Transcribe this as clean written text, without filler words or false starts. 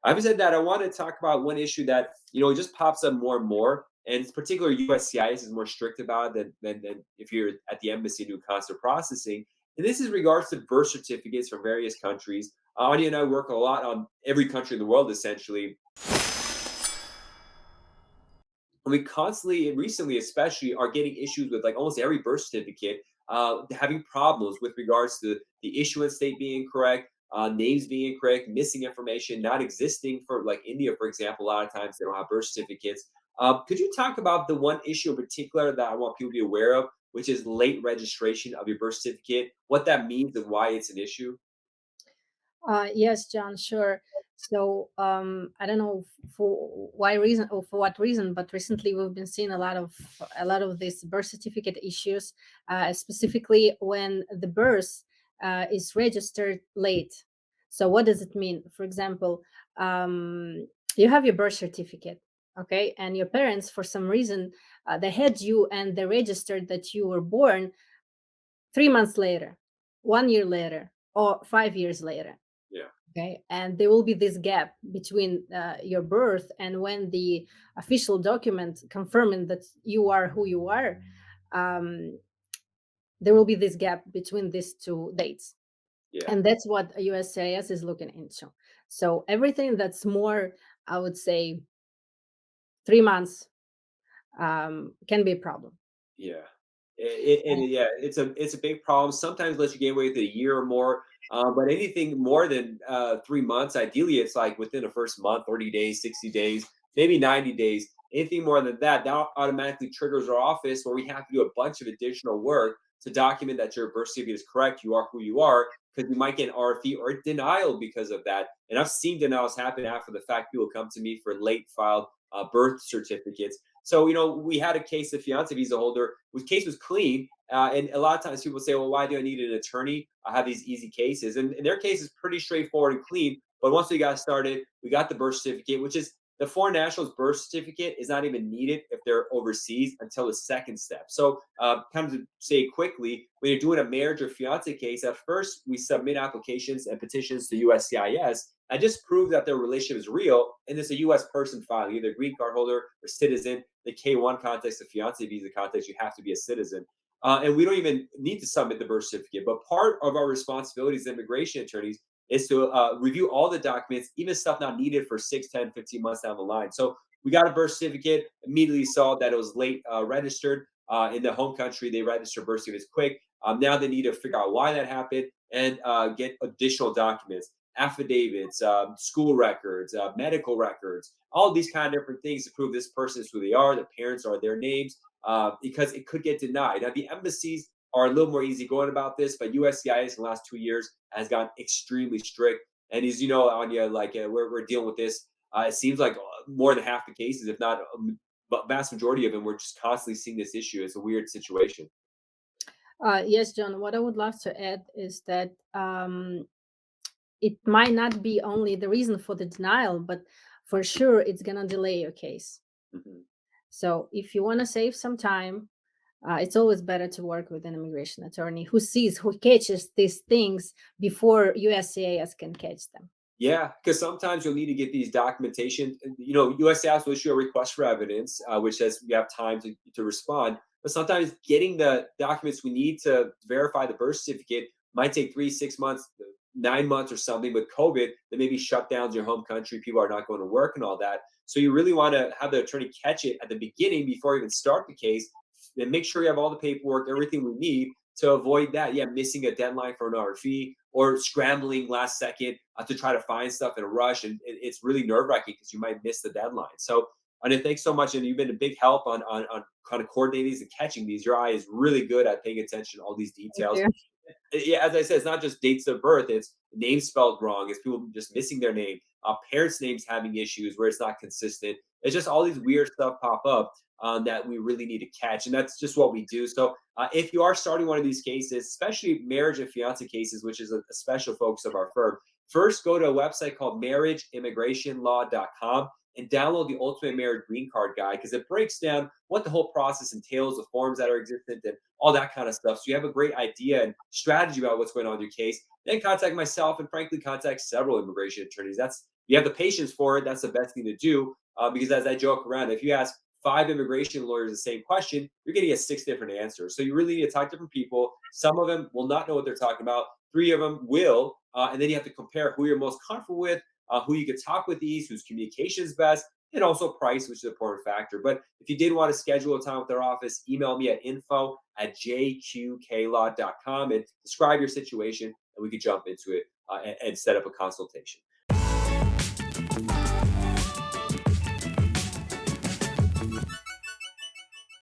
Having said that, I want to talk about one issue that it just pops up more and more, and it's particular USCIS is more strict about it than if you're at the embassy doing consular processing. And this is regards to birth certificates from various countries. Anya and I work a lot on every country in the world, essentially, and we constantly and recently especially are getting issues with like almost every birth certificate having problems with regards to the issuance date being incorrect, names being incorrect, missing information not existing. For like India, for example, a lot of times they don't have birth certificates. Could you talk about the one issue in particular that I want people to be aware of, which is late registration of your birth certificate, what that means and why it's an issue? Yes, John, sure. So I don't know for why reason or for what reason, but recently we've been seeing a lot of these birth certificate issues, specifically when the birth is registered late. So what does it mean? For example, you have your birth certificate, okay, and your parents, for some reason, they had you and they registered that you were born 3 months later, 1 year later, or 5 years later. Yeah. Okay, and there will be this gap between your birth and when the official document confirming that you are who you are. Um, there will be this gap between these two dates, Yeah. and that's what USCIS is looking into. So everything that's more, I would say, 3 months can be a problem. Yeah. Yeah, it's a big problem. Sometimes lets you get away with a year or more, but anything more than 3 months, ideally, it's like within the first month, 30 days, 60 days, maybe 90 days. Anything more than that, that automatically triggers our office where we have to do a bunch of additional work to document that your birth certificate is correct. You are who you are, because you might get an RFE or denial because of that. And I've seen denials happen after the fact. People come to me for late filed birth certificates. So, we had a case of fiance visa holder whose case was clean. And a lot of times people say, well, why do I need an attorney? I have these easy cases. And their case is pretty straightforward and clean. But once we got started, we got the birth certificate, which is the foreign national's birth certificate is not even needed if they're overseas until the second step. So, kind of to say quickly, when you're doing a marriage or fiance case, at first we submit applications and petitions to USCIS. I just prove that their relationship is real, and it's a U.S. person filing, either green card holder or citizen. The K-1 context, the fiance visa context, you have to be a citizen. And we don't even need to submit the birth certificate. But part of our responsibilities as immigration attorneys is to review all the documents, even stuff not needed for 6, 10, 15 months down the line. So we got a birth certificate, immediately saw that it was late registered. In the home country, they register birth certificates quick. Now they need to figure out why that happened and get additional documents, affidavits, school records, medical records, all these kind of different things to prove this person is who they are, the parents are their names, because it could get denied. Now, the embassies are a little more easygoing about this, but USCIS in the last 2 years has gotten extremely strict. And as you know, Anya, like we're dealing with this. It seems like more than half the cases, if not vast majority of them, we're just constantly seeing this issue. It's a weird situation. Yes, John. What I would love to add is that it might not be only the reason for the denial, but for sure it's gonna delay your case. Mhm. So if you want to save some time, it's always better to work with an immigration attorney who catches these things before USCIS can catch them. Yeah, because sometimes you'll need to get these documentation. USCIS will issue a request for evidence, which says we have time to respond. But sometimes getting the documents we need to verify the birth certificate might take 3, 6 months, 9 months, or something. With COVID, there may be shutdowns in your home country. People are not going to work and all that. So you really want to have the attorney catch it at the beginning before you even start the case, and make sure you have all the paperwork, everything we need to avoid that. Yeah, missing a deadline for an RFE or scrambling last second to try to find stuff in a rush. And it's really nerve wracking because you might miss the deadline. So, and thanks so much. And you've been a big help on kind of coordinating these and catching these. Your eye is really good at paying attention to all these Thank details. you. Yeah, as I said, it's not just dates of birth; it's names spelled wrong. It's people just missing their name. Parents' names having issues where it's not consistent. It's just all these weird stuff pop up that we really need to catch, and that's just what we do. So, if you are starting one of these cases, especially marriage and fiance cases, which is a special focus of our firm, first go to a website called marriageimmigrationlaw.com and download the Ultimate Marriage Green Card Guide, because it breaks down what the whole process entails, the forms that are existent, and all that kind of stuff. So you have a great idea and strategy about what's going on in your case. Then contact myself and frankly contact several immigration attorneys. That's you have the patience for it, that's the best thing to do. Because as I joke around, if you ask five immigration lawyers the same question, you're going to get six different answers. So you really need to talk to different people. Some of them will not know what they're talking about. Three of them will, and then you have to compare who you're most comfortable with, who you could talk with ease, whose communication is best, and also price, which is an important factor. But if you did want to schedule a time with their office, email me at info@jqklaw.com and describe your situation, and we could jump into it and set up a consultation.